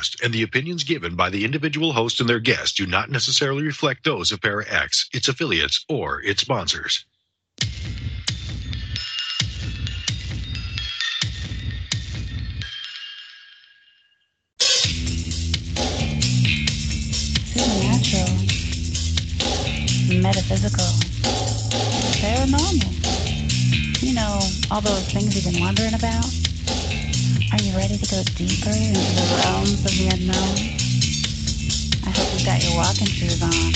guest, and the opinions given by the individual host and their guests do not necessarily reflect those of Para X, its affiliates, or its sponsors. Supernatural, metaphysical, paranormal. You know, all those things you've been wondering about? Are you ready to go deeper into the realms of the unknown? I hope you've got your walking shoes on,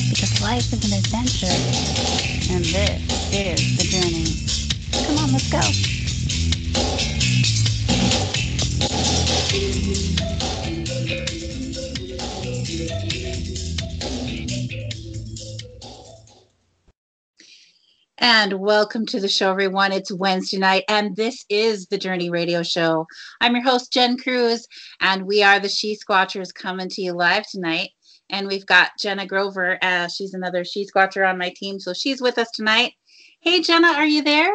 because life is an adventure, and this is the journey. Come on, let's go. And welcome to the show, everyone. It's Wednesday night, and this is the Journey Radio Show. I'm your host, Jen Cruz, and we are the She-Squatchers coming to you live tonight. And we've got Jena Grover. She's another She-Squatcher on my team, so she's with us tonight. Hey, Jena, are you there?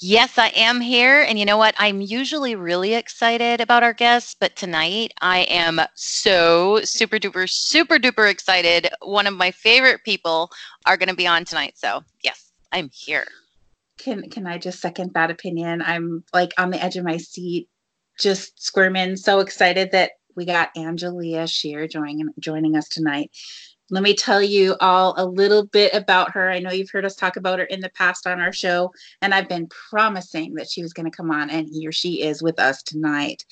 Yes, I am here. And you know what? I'm usually really excited about our guests, but tonight I am so super duper excited. One of my favorite people are going to be on tonight. So yes. I'm here. Can I just second that opinion? I'm like on the edge of my seat, just squirming, so excited that we got Angelia Sheer joining us tonight. Let me tell you all a little bit about her. I know you've heard us talk about her in the past on our show, and I've been promising that she was going to come on, and here she is with us tonight.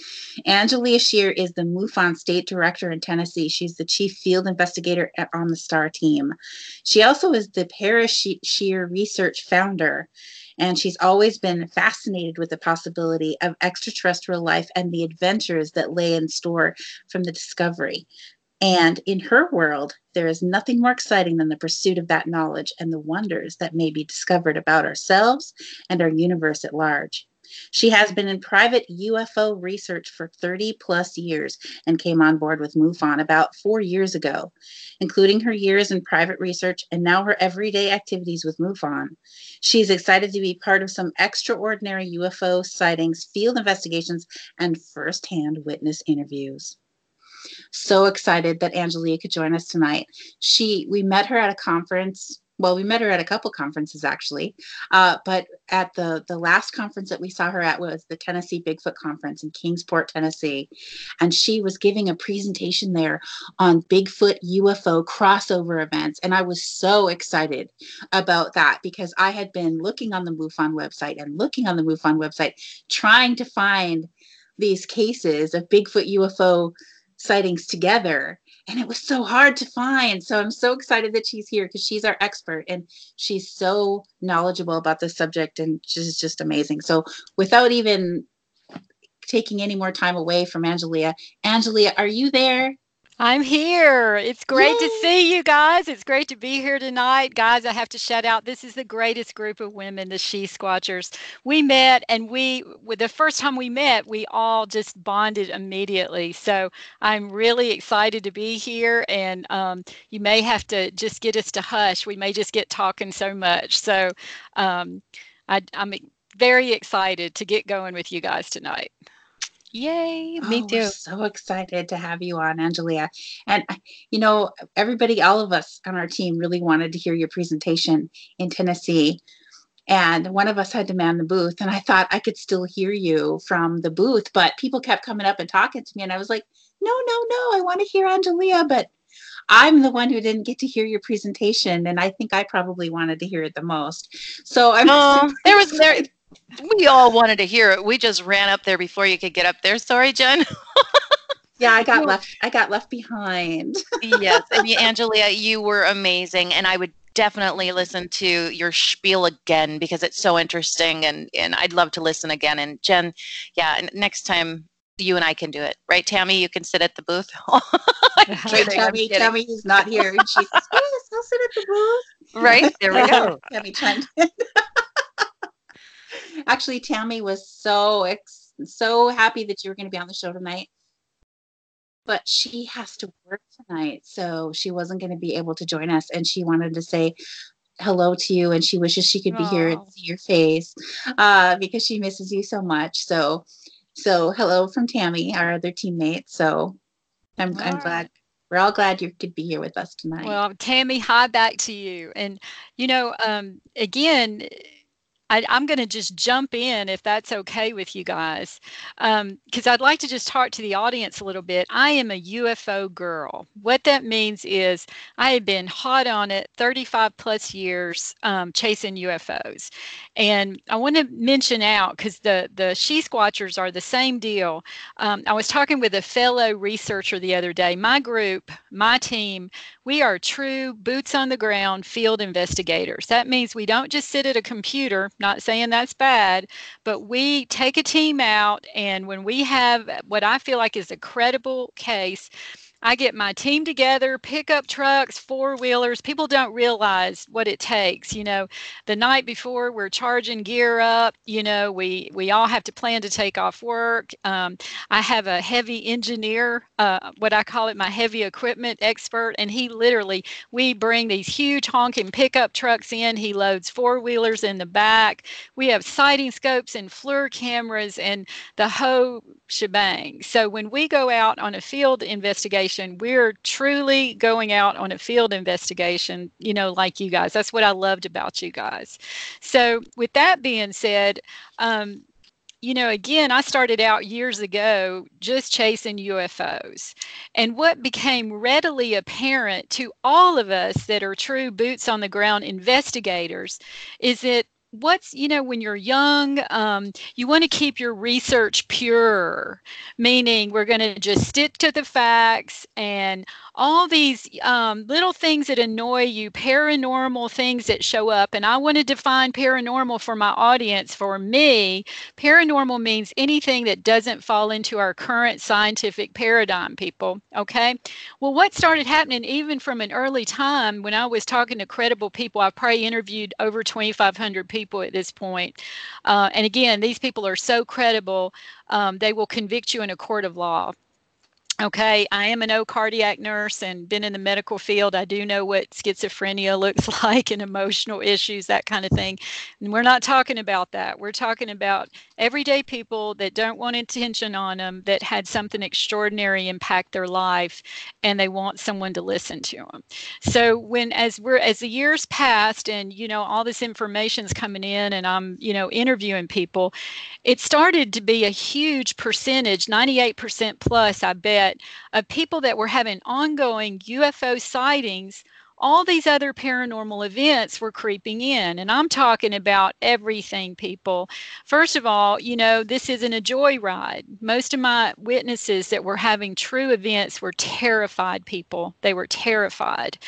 Angelia Sheer is the MUFON State Director in Tennessee. She's the Chief Field Investigator on the STAR team. She also is the Parasheer Research Founder, and she's always been fascinated with the possibility of extraterrestrial life and the adventures that lay in store from the discovery. And in her world, there is nothing more exciting than the pursuit of that knowledge and the wonders that may be discovered about ourselves and our universe at large. She has been in private UFO research for 30 plus years and came on board with MUFON about 4 years ago, including her years in private research and now her everyday activities with MUFON. She's excited to be part of some extraordinary UFO sightings, field investigations, and firsthand witness interviews. So excited that Angelia could join us tonight. We met her at a conference. Well, we met her at a couple conferences, actually. But at the last conference that we saw her at was the Tennessee Bigfoot Conference in Kingsport, Tennessee. And she was giving a presentation there on Bigfoot UFO crossover events. And I was so excited about that because I had been looking on the MUFON website trying to find these cases of Bigfoot UFO sightings together, and it was so hard to find. So I'm so excited that she's here because she's our expert and she's so knowledgeable about the subject, and she's just amazing. So without even taking any more time away from Angelia, are you there? I'm here. It's great to see you guys. It's great to be here tonight. Guys, I have to shout out, this is the greatest group of women, the She-Squatchers. We met, and the first time we met, we all just bonded immediately. So I'm really excited to be here, and you may have to just get us to hush. We may just get talking so much. So I'm very excited to get going with you guys tonight. Yay, me too. We're so excited to have you on, Angelia. And, you know, everybody, all of us on our team really wanted to hear your presentation in Tennessee. And one of us had to man the booth. And I thought I could still hear you from the booth, but people kept coming up and talking to me. And I was like, no, I want to hear Angelia. But I'm the one who didn't get to hear your presentation. And I think I probably wanted to hear it the most. So we all wanted to hear it. We just ran up there before you could get up there. Sorry, Jen. Yeah, I got left behind. Yes, and Angelia, you were amazing, and I would definitely listen to your spiel again because it's so interesting, and I'd love to listen again. And Jen, yeah, next time you and I can do it, right, Tammy? You can sit at the booth. Tammy is not here, and she says, "Yes, I'll sit at the booth." Right there we go. Tammy chimed in. Actually, Tammy was so happy that you were going to be on the show tonight, but she has to work tonight, so she wasn't going to be able to join us, and she wanted to say hello to you, and she wishes she could be here and see your face because she misses you so much. So So hello from Tammy, our other teammate. So I'm All glad right. we're all glad you could be here with us tonight. Well, Tammy, hi back to you. And, again, I'm going to just jump in if that's okay with you guys, because I'd like to just talk to the audience a little bit. I am a UFO girl. What that means is I have been hot on it 35 plus years chasing UFOs. And I want to mention out because the She-Squatchers are the same deal. I was talking with a fellow researcher the other day. My group, my team, we are true boots on the ground field investigators. That means we don't just sit at a computer, not saying that's bad, but we take a team out, and when we have what I feel like is a credible case, I get my team together, pickup trucks, four-wheelers. People don't realize what it takes. The night before we're charging gear up, we all have to plan to take off work. I have a heavy engineer, what I call it, my heavy equipment expert, and we bring these huge honking pickup trucks in. He loads four-wheelers in the back. We have sighting scopes and FLIR cameras and the whole shebang. So when we go out on a field investigation, we're truly going out on a field investigation, like you guys. That's what I loved about you guys. So with that being said, again, I started out years ago just chasing UFOs. And what became readily apparent to all of us that are true boots on the ground investigators is that when you're young, you want to keep your research pure, meaning we're going to just stick to the facts and all these little things that annoy you, paranormal things that show up. And I want to define paranormal for my audience. For me, paranormal means anything that doesn't fall into our current scientific paradigm, people. Okay. Well, what started happening even from an early time when I was talking to credible people, I've probably interviewed over 2,500 people at this point. And again, these people are so credible, they will convict you in a court of law. Okay, I am an old cardiac nurse and been in the medical field. I do know what schizophrenia looks like and emotional issues, that kind of thing. And we're not talking about that. We're talking about everyday people that don't want attention on them, that had something extraordinary impact their life, and they want someone to listen to them. So as the years passed and, all this information's coming in and I'm, interviewing people, it started to be a huge percentage, 98% plus, I bet, of people that were having ongoing UFO sightings. All these other paranormal events were creeping in. And I'm talking about everything, people. First of all, this isn't a joyride. Most of my witnesses that were having true events were terrified people. They were terrified.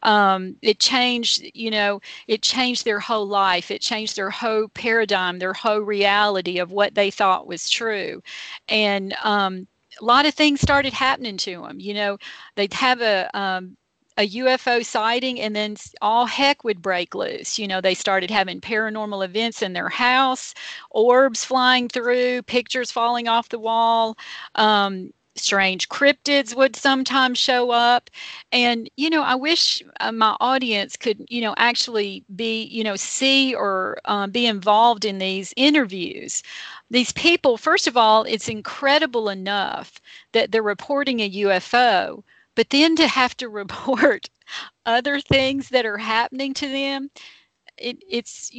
It changed, it changed their whole life. It changed their whole paradigm, their whole reality of what they thought was true. And a lot of things started happening to them. They'd have a UFO sighting and then all heck would break loose. They started having paranormal events in their house, orbs flying through, pictures falling off the wall. Strange cryptids would sometimes show up. And, I wish my audience could, actually be, see or be involved in these interviews. These people, first of all, it's incredible enough that they're reporting a UFO, but then to have to report other things that are happening to them, it's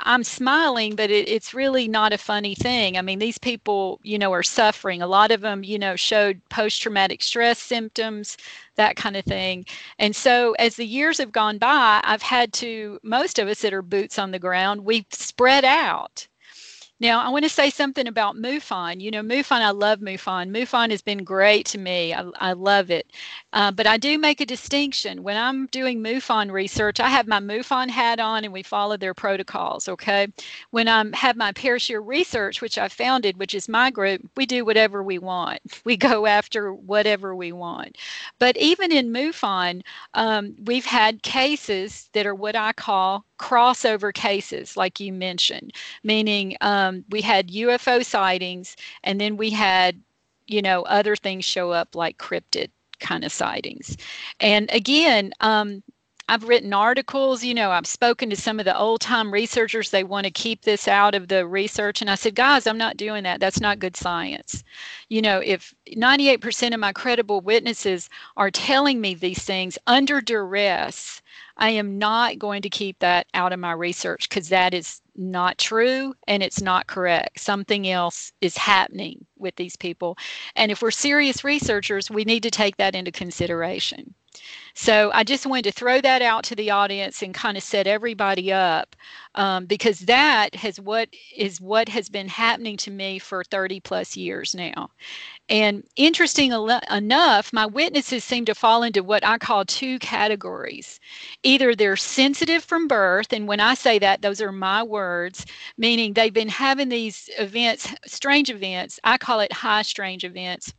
I'm smiling, but it's really not a funny thing. I mean, these people are suffering. A lot of them showed post-traumatic stress symptoms, that kind of thing. And so as the years have gone by, most of us that are boots on the ground, we've spread out. Now, I want to say something about MUFON. MUFON, I love MUFON. MUFON has been great to me. I love it. But I do make a distinction. When I'm doing MUFON research, I have my MUFON hat on and we follow their protocols, okay? When I have my Parasheer research, which I founded, which is my group, we do whatever we want. We go after whatever we want. But even in MUFON, we've had cases that are what I call crossover cases, like you mentioned, meaning we had UFO sightings and then we had, other things show up like cryptid kind of sightings. And again, I've written articles, I've spoken to some of the old time researchers. They want to keep this out of the research. And I said, guys, I'm not doing that. That's not good science. If 98% of my credible witnesses are telling me these things under duress, I am not going to keep that out of my research, because that is not true and it's not correct. Something else is happening with these people. And if we're serious researchers, we need to take that into consideration. So I just wanted to throw that out to the audience and kind of set everybody up, because that is what has been happening to me for 30 plus years now. And interesting enough, my witnesses seem to fall into what I call two categories. Either they're sensitive from birth, and when I say that, those are my words, meaning they've been having these events, strange events, I call it high strange events,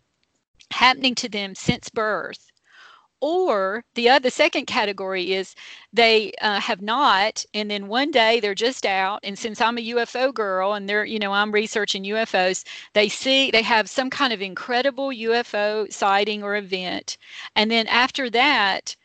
happening to them since birth. Or the second category is they have not, and then one day they're just out, and since I'm a UFO girl and I'm researching UFOs, they have some kind of incredible UFO sighting or event, and then after that,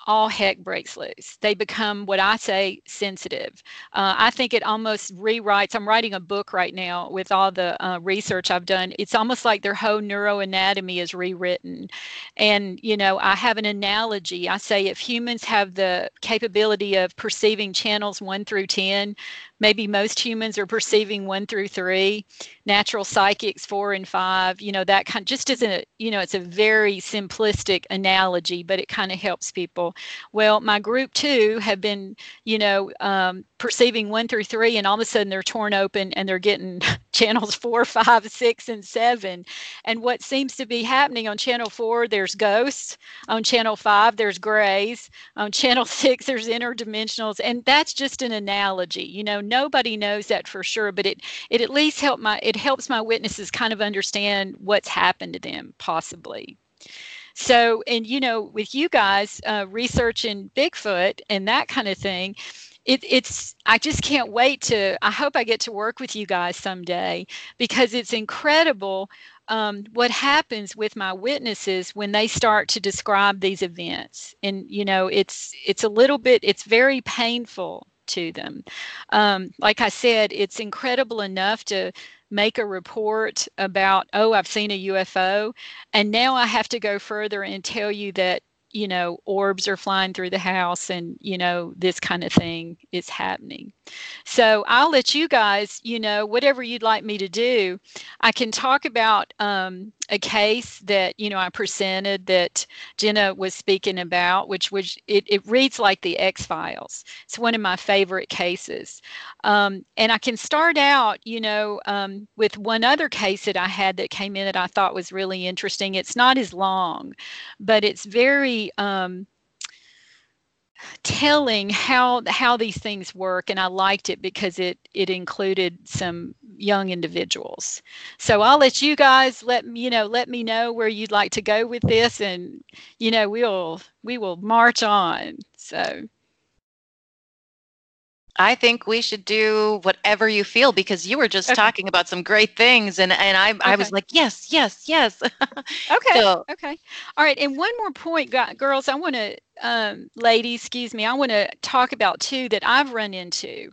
all heck breaks loose. They become, what I say, sensitive. I think it almost rewrites. I'm writing a book right now with all the research I've done. It's almost like their whole neuroanatomy is rewritten. And, I have an analogy. I say if humans have the capability of perceiving channels 1 through 10, maybe most humans are perceiving 1 through 3, natural psychics 4 and 5, that kind, just as it's a very simplistic analogy, but it kind of helps people. Well, my group 2 have been, perceiving 1 through 3, and all of a sudden they're torn open and they're getting channels 4, 5, 6, and 7. And what seems to be happening on channel 4, there's ghosts. On channel 5, there's grays. On channel 6, there's interdimensionals. And that's just an analogy. Nobody knows that for sure, but it at least helps my witnesses kind of understand what's happened to them, possibly. So, and with you guys researching Bigfoot and that kind of thing, I just can't wait I hope I get to work with you guys someday, because it's incredible what happens with my witnesses when they start to describe these events. And, it's very painful to them. Like I said, it's incredible enough to make a report about, I've seen a UFO, and now I have to go further and tell you that, orbs are flying through the house, and, this kind of thing is happening. So I'll let you guys, whatever you'd like me to do. I can talk about a case that, I presented that Jena was speaking about, which it reads like the X-Files. It's one of my favorite cases. And I can start out, with one other case that I had that came in that I thought was really interesting. It's not as long, but it's very telling how these things work, and I liked it because it included some young individuals. So I'll let you guys let me know where you'd like to go with this, and we will march on. So I think we should do whatever you feel, because you were just talking about some great things, and I was like, yes. Okay. Okay. All right. And one more point, girls, I want to, ladies, excuse me, I want to talk about too that I've run into.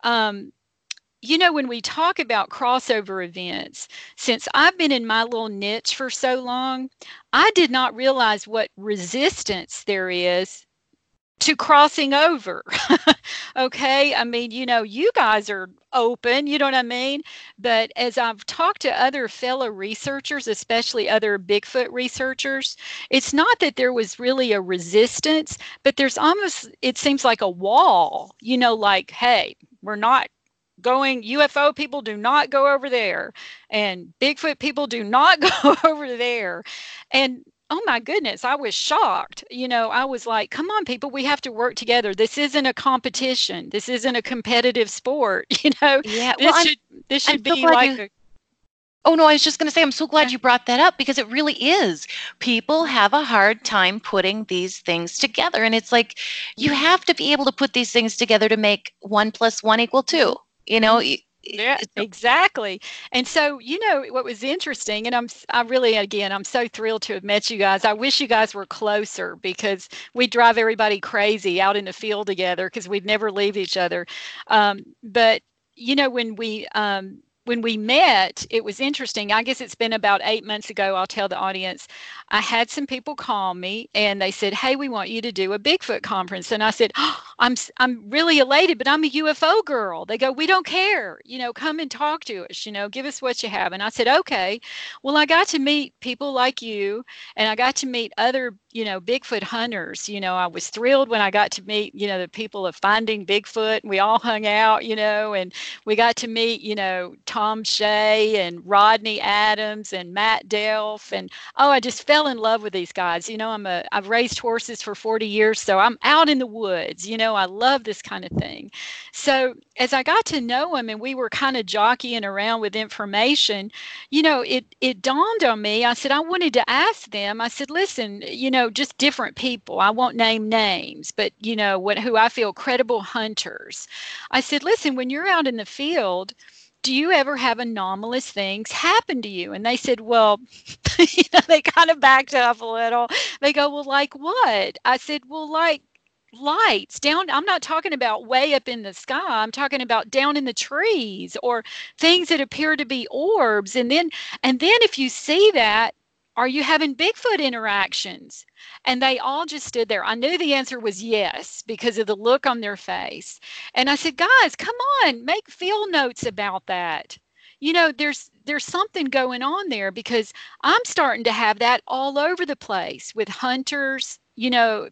When we talk about crossover events, since I've been in my little niche for so long, I did not realize what resistance there is to crossing over. Okay. I mean, you guys are open, you know what I mean? But as I've talked to other fellow researchers, especially other Bigfoot researchers, it's not that there was really a resistance, but there's almost, it seems like a wall, like, hey, we're not going, UFO people do not go over there, and Bigfoot people do not go over there. And oh my goodness, I was shocked. I was like, come on, people, we have to work together. This isn't a competition. This isn't a competitive sport. Yeah, this should so be like a. Oh, no, I was just going to say, I'm so glad you brought that up, because it really is. People have a hard time putting these things together. And it's like, you have to be able to put these things together to make 1 + 1 = 2. Yeah, exactly. And so, what was interesting, and I really, again, I'm so thrilled to have met you guys. I wish you guys were closer because we drive everybody crazy out in the field together because we'd never leave each other. But when we met, it was interesting. I guess it's been about 8 months ago. I'll tell the audience. I had some people call me and they said, "Hey, we want you to do a Bigfoot conference." And I said, "Oh, I'm really elated, but I'm a UFO girl." They go, "We don't care. Come and talk to us. Give us what you have." And I said, "Okay." Well, I got to meet people like you, and I got to meet other Bigfoot hunters. I was thrilled when I got to meet the people of Finding Bigfoot. And we all hung out, and we got to meet Tom Shea and Rodney Adams and Matt Delph, and I just fell in love with these guys. I've raised horses for 40 years, so I'm out in the woods. I love this kind of thing. So as I got to know them and we were kind of jockeying around with information, it dawned on me. I said, I wanted to ask them. I said, listen, just different people. I won't name names, but who I feel credible hunters. I said, listen, when you're out in the field, do you ever have anomalous things happen to you? And they said, well, they kind of backed up a little. They go, well, like what? I said, well, like lights down. I'm not talking about way up in the sky. I'm talking about down in the trees or things that appear to be orbs. And then if you see that, are you having Bigfoot interactions? And they all just stood there. I knew the answer was yes because of the look on their face. And I said, guys, come on, make field notes about that. There's something going on there because I'm starting to have that all over the place with hunters,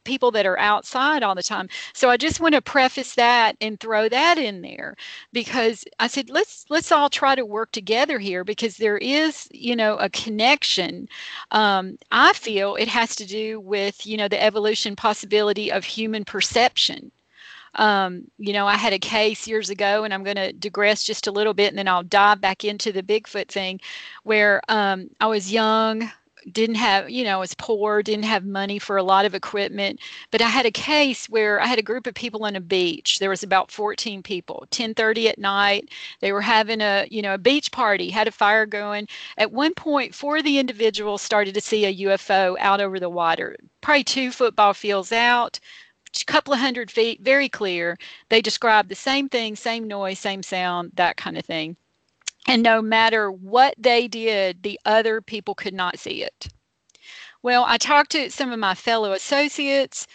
people that are outside all the time. So I just want to preface that and throw that in there because I said, let's all try to work together here because there is, a connection. I feel it has to do with, the evolution possibility of human perception. I had a case years ago, and I'm going to digress just a little bit, and then I'll dive back into the Bigfoot thing, where I was young, didn't have, was poor, didn't have money for a lot of equipment. But I had a case where I had a group of people on a beach. There was about 14 people, 10:30 at night. They were having a beach party, had a fire going. At one point, 4 of the individuals started to see a UFO out over the water, probably 2 football fields out, a couple of 100 feet, very clear. They described the same thing, same noise, same sound, that kind of thing. And no matter what they did, the other people could not see it. Well, I talked to some of my fellow associates,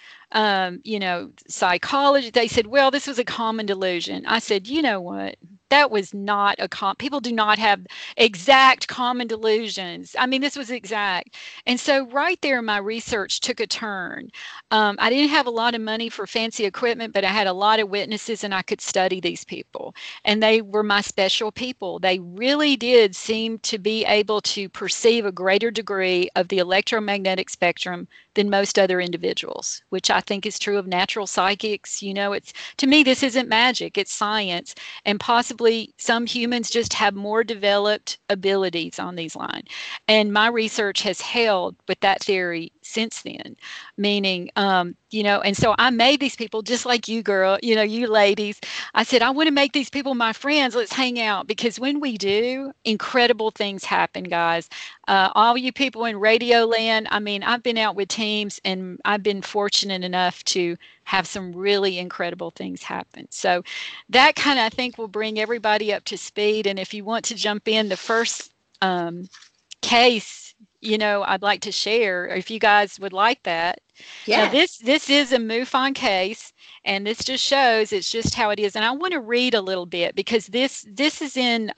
psychology. They said, well, this was a common delusion. I said, you know what? That was not people do not have exact common delusions. I mean, this was exact. And so right there, my research took a turn. I didn't have a lot of money for fancy equipment, but I had a lot of witnesses and I could study these people. And they were my special people. They really did seem to be able to perceive a greater degree of the electromagnetic spectrum than most other individuals, which I think is true of natural psychics. It's, to me, this isn't magic, it's science. And possibly some humans just have more developed abilities on these lines. And my research has held with that theory since then, meaning, and so I made these people just like you, girl, you ladies. I said, I want to make these people my friends. Let's hang out, because when we do, incredible things happen, guys. All you people in radio land, I mean, I've been out with teams and I've been fortunate enough to have some really incredible things happen. So that kind of, I think, will bring everybody up to speed. And if you want to jump in, the first case, I'd like to share, if you guys would like that. Yeah. Now, this is a MUFON case, and this just shows it's just how it is. And I want to read a little bit because this is in,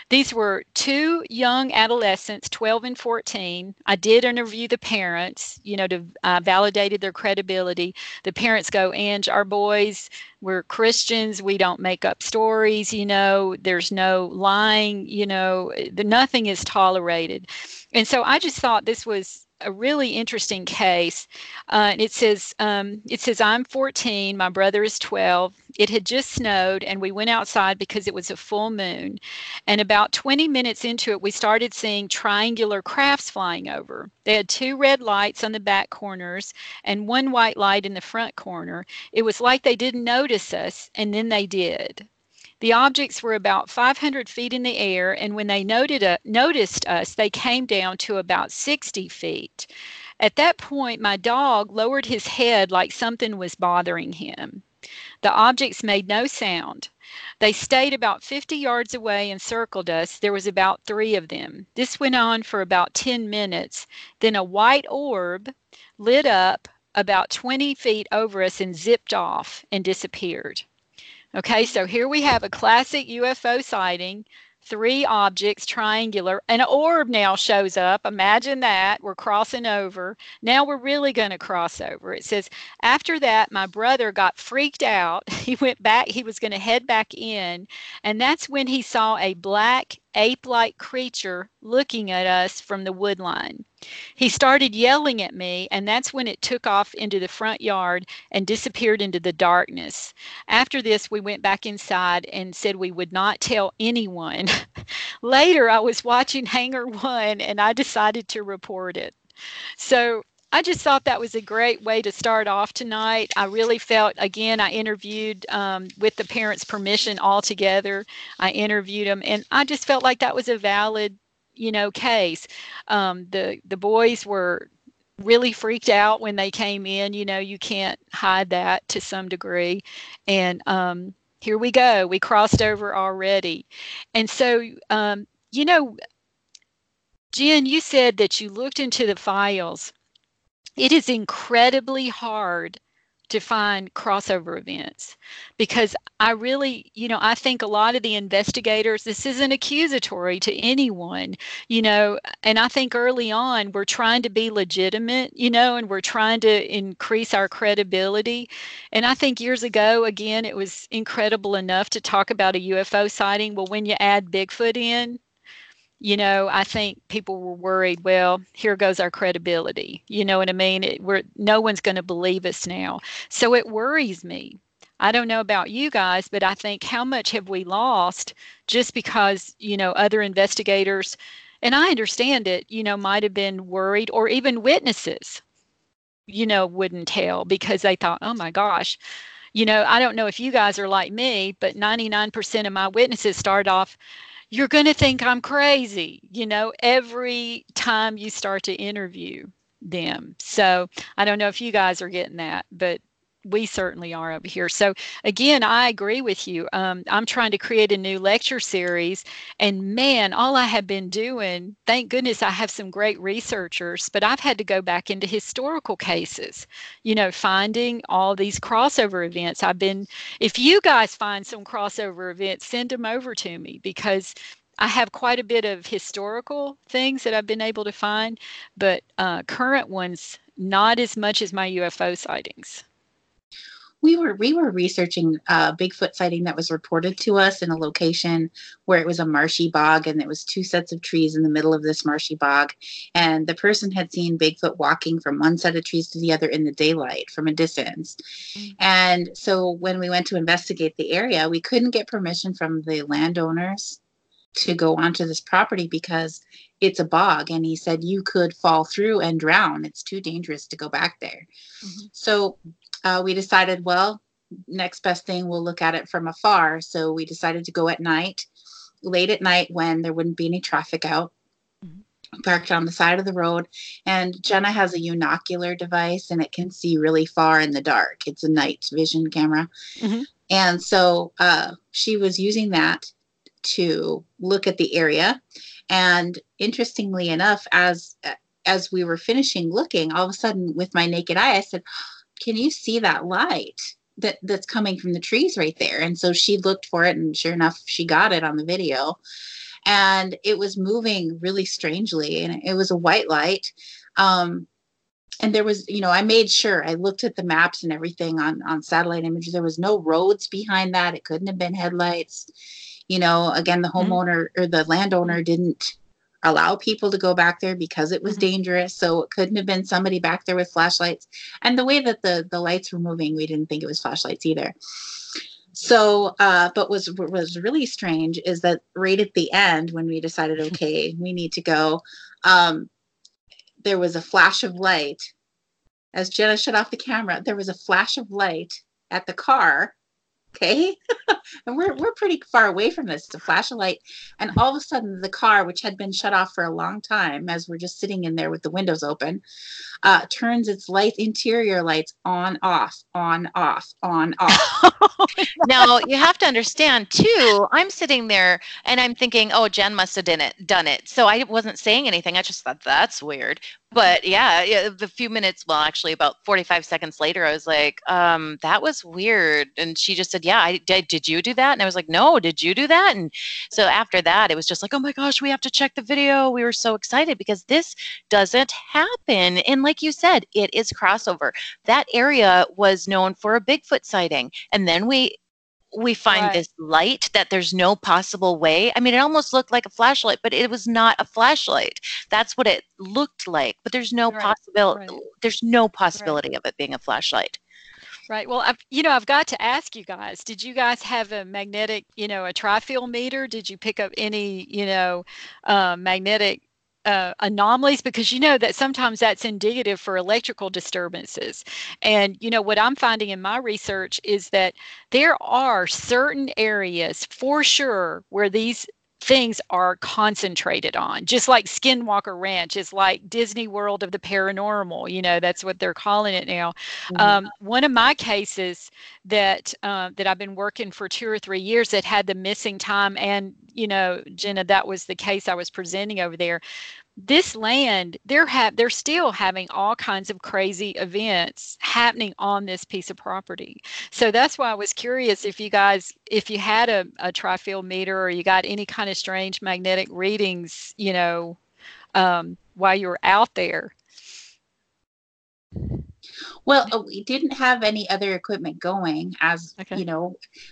these were 2 young adolescents, 12 and 14. I did interview the parents, to validated their credibility. The parents go, Ange, our boys, we're Christians. We don't make up stories. There's no lying, nothing is tolerated. And so I just thought this was a really interesting case. It says, I'm 14, my brother is 12. It had just snowed and we went outside because it was a full moon. And about 20 minutes into it, we started seeing triangular crafts flying over. They had 2 red lights on the back corners and 1 white light in the front corner. It was like they didn't notice us, and then they did. The objects were about 500 feet in the air, and when they noticed us, they came down to about 60 feet. At that point, my dog lowered his head like something was bothering him. The objects made no sound. They stayed about 50 yards away and circled us. There was about 3 of them. This went on for about 10 minutes. Then a white orb lit up about 20 feet over us and zipped off and disappeared. Okay, so here we have a classic UFO sighting. 3 objects, triangular. An orb now shows up. Imagine that. We're crossing over. Now we're really going to cross over. It says, after that, my brother got freaked out. He went back. He was going to head back in. And that's when he saw a black ape-like creature looking at us from the wood line. He started yelling at me, and that's when it took off into the front yard and disappeared into the darkness. After this, we went back inside and said we would not tell anyone. Later, I was watching Hangar 1, and I decided to report it. So I just thought that was a great way to start off tonight. I really felt, again, I interviewed with the parents' permission altogether. I interviewed them, and I just felt like that was a valid, case. The boys were really freaked out when they came in. You can't hide that to some degree. And here we go. We crossed over already. And so, Jen, you said that you looked into the files. It is incredibly hard to find crossover events because I really, I think a lot of the investigators, this isn't accusatory to anyone, and I think early on we're trying to be legitimate, and we're trying to increase our credibility. And I think years ago, again, it was incredible enough to talk about a UFO sighting. Well, when you add Bigfoot in, I think people were worried, well, here goes our credibility. You know what I mean? No one's going to believe us now. So it worries me. I don't know about you guys, but I think how much have we lost just because, other investigators, and I understand it, might have been worried, or even witnesses, wouldn't tell because they thought, oh my gosh, I don't know if you guys are like me, but 99% of my witnesses start off, you're going to think I'm crazy, every time you start to interview them. So I don't know if you guys are getting that, but we certainly are over here. So again, I agree with you. I'm trying to create a new lecture series, and man, all I have been doing, thank goodness I have some great researchers, but I've had to go back into historical cases, finding all these crossover events. If you guys find some crossover events, send them over to me because I have quite a bit of historical things that I've been able to find, but current ones, not as much as my UFO sightings. We were researching a Bigfoot sighting that was reported to us in a location where it was a marshy bog, and there was 2 sets of trees in the middle of this marshy bog. And the person had seen Bigfoot walking from one set of trees to the other in the daylight from a distance. Mm-hmm. And so when we went to investigate the area, we couldn't get permission from the landowners to go onto this property because it's a bog. And he said you could fall through and drown. It's too dangerous to go back there. Mm-hmm. So we decided, well, next best thing, we'll look at it from afar. So we decided to go at night, late at night when there wouldn't be any traffic out. Mm-hmm. Parked on the side of the road. And Jena has a unocular device, and it can see really far in the dark. It's a night vision camera. Mm-hmm. And so she was using that to look at the area. And interestingly enough, as we were finishing looking, all of a sudden with my naked eye, I said, can you see that light that's coming from the trees right there? And so she looked for it, and sure enough, she got it on the video. And it was moving really strangely, and it was a white light. And there was, I made sure I looked at the maps and everything on satellite images. There was no roads behind that. It couldn't have been headlights. Again, the homeowner or the landowner didn't allow people to go back there because it was dangerous. So it couldn't have been somebody back there with flashlights. And the way that the lights were moving, we didn't think it was flashlights either. So, but what was really strange is that right at the end, when we decided, okay, we need to go, there was a flash of light. As Jena shut off the camera, there was a flash of light at the car Okay. And we're pretty far away from this. It's a flash of light. And all of a sudden the car, which had been shut off for a long time as we're just sitting in there with the windows open, turns its lights, interior lights on, off, on, off, on, off. Now, you have to understand too, I'm sitting there and I'm thinking, oh, Jen must have done it. So I wasn't saying anything. I just thought that's weird. But yeah, a few minutes, well, actually about 45 seconds later, I was like, that was weird. And she just said, yeah, I did you do that? And I was like, no, did you do that? And so after that, it was just like, oh my gosh, we have to check the video. We were so excited because this doesn't happen. And like you said, it is crossover. That area was known for a Bigfoot sighting. And then we find this light that there's no possible way. I mean, it almost looked like a flashlight, but it was not a flashlight. That's what it looked like, but there's no possibility. There's no possibility of it being a flashlight. Right. Well, I've got to ask you guys, did you guys have a magnetic, a trifield meter? Did you pick up any, magnetic anomalies? Because that sometimes that's indicative for electrical disturbances. And what I'm finding in my research is that there are certain areas for sure where these things are concentrated on, just like Skinwalker Ranch is like Disney World of the paranormal. That's what they're calling it now. One of my cases that I've been working for 2 or 3 years that had the missing time, and Jena, that was the case I was presenting over there. This land, they're still having all kinds of crazy events happening on this piece of property. So that's why I was curious if you had a trifield meter or you got any kind of strange magnetic readings, while you were out there. Well, we didn't have any other equipment going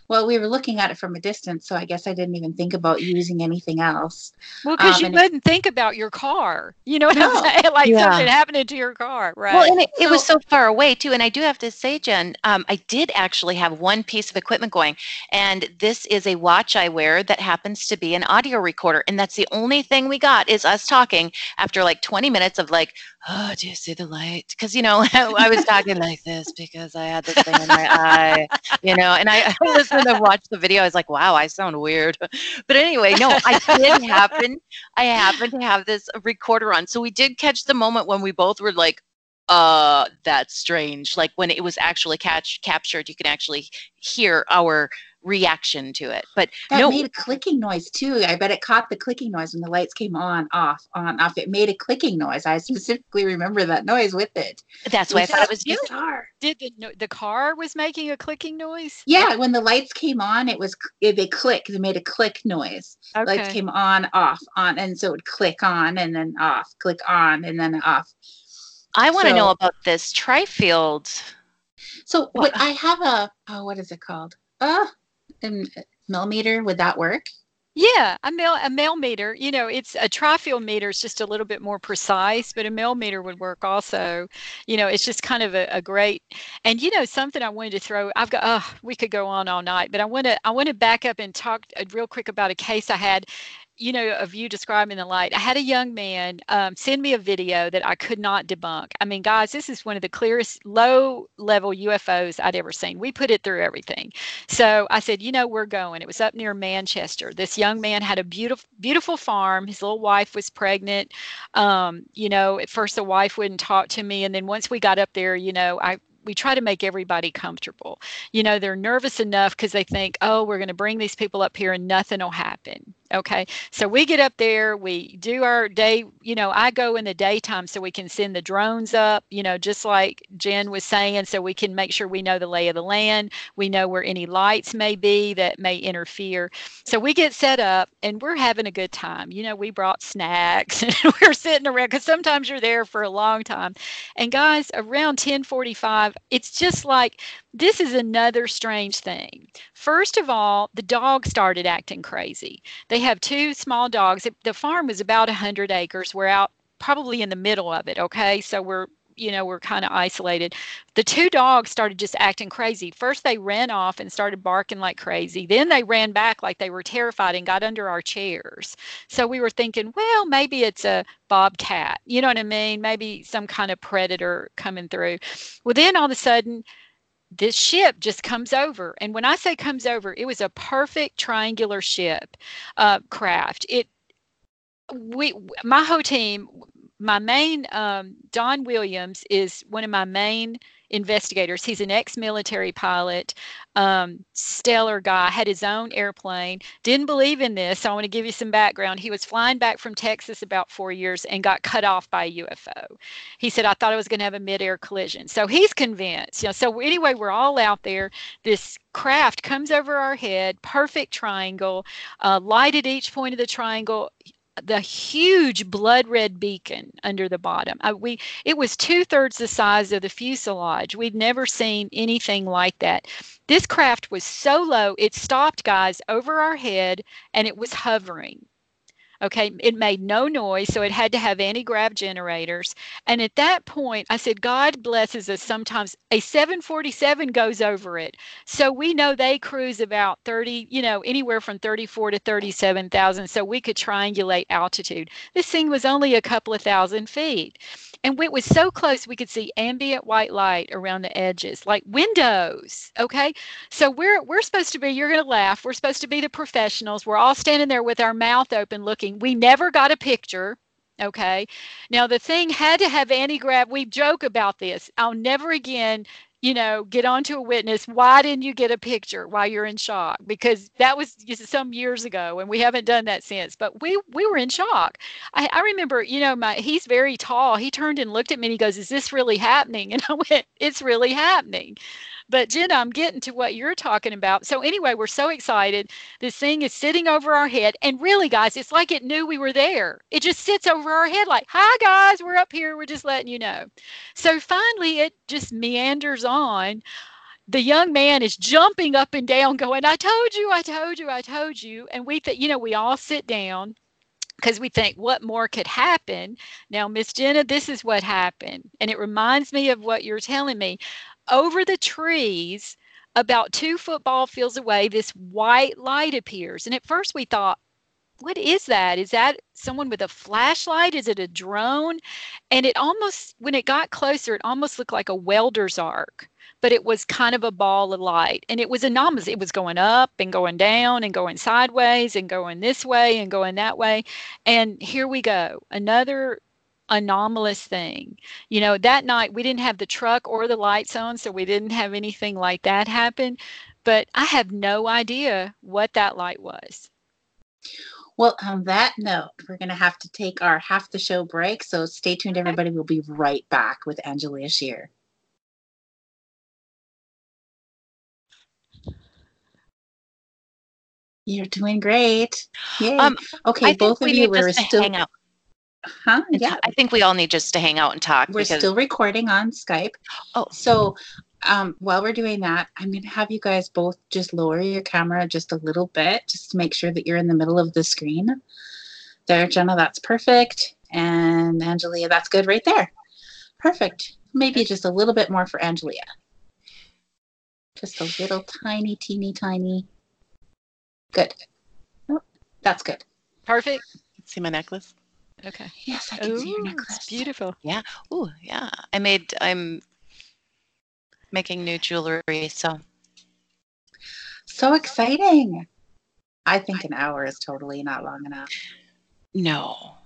well, we were looking at it from a distance, so I guess I didn't even think about using anything else. Well, because you wouldn't think about your car. You know what I'm saying? Like something happening to your car, right? Well, and it was so far away too. And I do have to say, Jen, I did actually have one piece of equipment going, and this is a watch I wear that happens to be an audio recorder. And that's the only thing we got is us talking after like 20 minutes of like, oh, do you see the light? Because, I was talking like this because I had this thing in my eye, and I listened and watched the video. I was like, wow, I sound weird. But anyway, no, I happened to have this recorder on. So we did catch the moment when we both were like, that's strange. Like when it was actually captured, you can actually hear our reaction to it. But that made a clicking noise too. I bet it caught the clicking noise when the lights came on, off, on, off. It made a clicking noise. I specifically remember that noise with it. That's why I thought it was bizarre. Did the car was making a clicking noise? Yeah, when the lights came on, they clicked. They made a click noise. Okay. Lights came on, off, on, and so it would click on and then off, click on and then off. I want to know about this trifield. So what I have what is it called? A millimeter, would that work? Yeah, a millimeter. It's a trifield meter is just a little bit more precise, but a millimeter would work also. It's just kind of a great, and something I wanted to throw. We could go on all night, but I want to back up and talk real quick about a case I had. Of you describing the light. I had a young man send me a video that I could not debunk. I mean, guys, this is one of the clearest low-level UFOs I'd ever seen. We put it through everything. So I said, we're going. It was up near Manchester. This young man had a beautiful, beautiful farm. His little wife was pregnant. At first the wife wouldn't talk to me. And then once we got up there, we try to make everybody comfortable. They're nervous enough because they think, oh, we're going to bring these people up here and nothing will happen. Okay. So we get up there, we do our day, I go in the daytime so we can send the drones up, just like Jen was saying, so we can make sure we know the lay of the land. We know where any lights may be that may interfere. So we get set up and we're having a good time. We brought snacks and we're sitting around because sometimes you're there for a long time. And guys, around 10:45, it's just like, this is another strange thing. First of all, the dog started acting crazy. They have 2 small dogs. The farm is about 100 acres. We're out probably in the middle of it, okay? So we're kind of isolated. The 2 dogs started just acting crazy. First, they ran off and started barking like crazy. Then they ran back like they were terrified and got under our chairs. So we were thinking, well, maybe it's a bobcat. You know what I mean? Maybe some kind of predator coming through. Well, then all of a sudden, this ship just comes over. And when I say comes over, it was a perfect triangular ship, craft. My whole team, my main, Don Williams is one of my main investigators. He's an ex-military pilot, stellar guy, had his own airplane, didn't believe in this. So I want to give you some background. He was flying back from Texas about 4 years and got cut off by a UFO. He said, I thought I was going to have a midair collision. So he's convinced. So anyway, we're all out there. This craft comes over our head, perfect triangle, light at each point of the triangle, the huge blood red beacon under the bottom. It was 2/3 the size of the fuselage. We'd never seen anything like that. This craft was so low, it stopped, guys, over our head, and it was hovering. Okay, it made no noise, so it had to have anti-grav generators. And at that point, I said, God blesses us. Sometimes a 747 goes over it. So we know they cruise about 30, anywhere from 34 to 37,000. So we could triangulate altitude. This thing was only a couple of thousand feet. And it was so close, we could see ambient white light around the edges, like windows. Okay, so we're supposed to be, you're going to laugh, we're supposed to be the professionals. We're all standing there with our mouth open looking. We never got a picture. Okay, now the thing had to have anti-grav. We joke about this. I'll never again get onto a witness. Why didn't you get a picture while you're in shock? Because that was some years ago, and we haven't done that since. But we were in shock. I remember, he's very tall. He turned and looked at me and he goes, "Is this really happening?" And I went, "It's really happening." But Jena, I'm getting to what you're talking about. So anyway, we're so excited. This thing is sitting over our head. And really, guys, it's like it knew we were there. It just sits over our head like, "Hi, guys, we're up here. We're just letting you know." So finally, it just meanders on. The young man is jumping up and down going, "I told you, I told you, I told you." And we all sit down because we think, what more could happen? Now, Miss Jena, this is what happened. And it reminds me of what you're telling me. Over the trees, about 2 football fields away, this white light appears. And at first we thought, what is that? Is that someone with a flashlight? Is it a drone? And it almost, when it got closer, it almost looked like a welder's arc, but it was kind of a ball of light. And it was anomalous. It was going up and going down and going sideways and going this way and going that way. And here we go. Another anomalous thing. That night we didn't have the truck or the lights on, so we didn't have anything like that happen. But I have no idea what that light was. Well, on that note, we're going to have to take our half the show break. So stay tuned, everybody. We'll be right back with Angelia Sheer. You're doing great. Yay. Okay, both of you were still hang out. Huh? Yeah. I think we all need just to hang out and talk. We're still recording on Skype. Oh. So while we're doing that, I'm going to have you guys both just lower your camera just a little bit, just to make sure that you're in the middle of the screen. There, Jena, that's perfect. And Angelia, that's good right there. Perfect. Maybe just a little bit more for Angelia. Just a little tiny, teeny, tiny. Good. Oh, that's good. Perfect. See my necklace? Okay. Yes, I can see your necklace. It's beautiful. Yeah. Oh, yeah. I'm making new jewelry, so exciting. I think an hour is totally not long enough. No.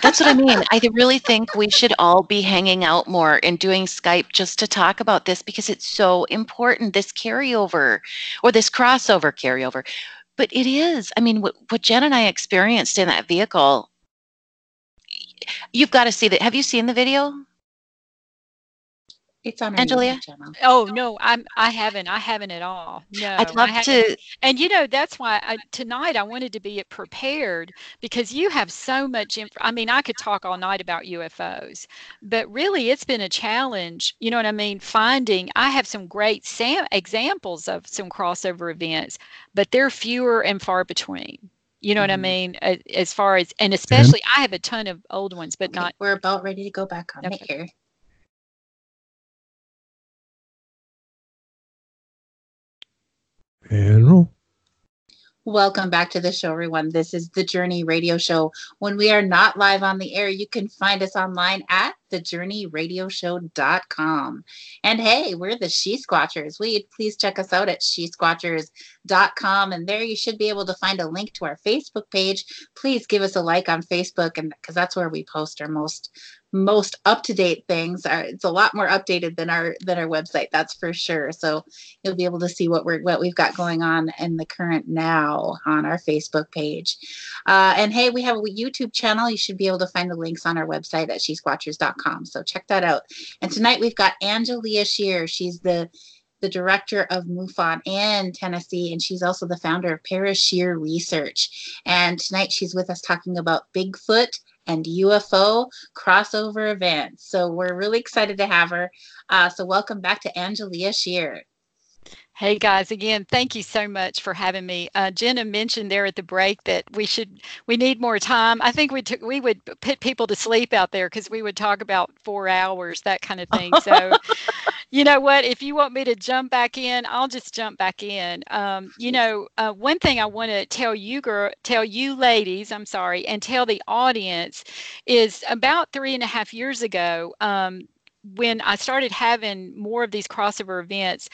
That's what I mean. I really think we should all be hanging out more and doing Skype just to talk about this because it's so important, this carryover or this crossover carryover. But it is. I mean, what Jen and I experienced in that vehicle, you've got to see that. Have you seen the video? It's on Angelia? YouTube channel. Oh no, I haven't at all. No, I'd love to. And that's why tonight I wanted to be prepared because you have so much. I mean, I could talk all night about UFOs, but really, it's been a challenge. You know what I mean? I have some great examples of some crossover events, but they're fewer and far between. You know what I mean? As far as, and especially, I have a ton of old ones, but not. We're about ready to go back on it here. And roll. Welcome back to the show, everyone. This is the Journey Radio Show. When we are not live on the air, you can find us online at thejourneyradioshow.com. And hey, we're the She-Squatchers. Will you please check us out at SheSquatchers.com, and there you should be able to find a link to our Facebook page. Please give us a like on Facebook, and because that's where we post our most up-to-date things. It's a lot more updated than our website, that's for sure. So you'll be able to see what we've got going on in the current now on our Facebook page. And hey, we have a YouTube channel. You should be able to find the links on our website at SheSquatchers.com. So check that out. And tonight we've got Angelia Sheer. She's the director of MUFON in Tennessee, and she's also the founder of Parasheer Research. And tonight she's with us talking about Bigfoot and UFO crossover events. So we're really excited to have her. So welcome back to Angelia Sheer. Hey guys, again, thank you so much for having me. Jena mentioned there at the break that we need more time. I think we would put people to sleep out there because we would talk about 4 hours, that kind of thing. So you know what? If you want me to jump back in, I'll just jump back in. One thing I want to tell you ladies, I'm sorry, and tell the audience is about 3.5 years ago, when I started having more of these crossover events,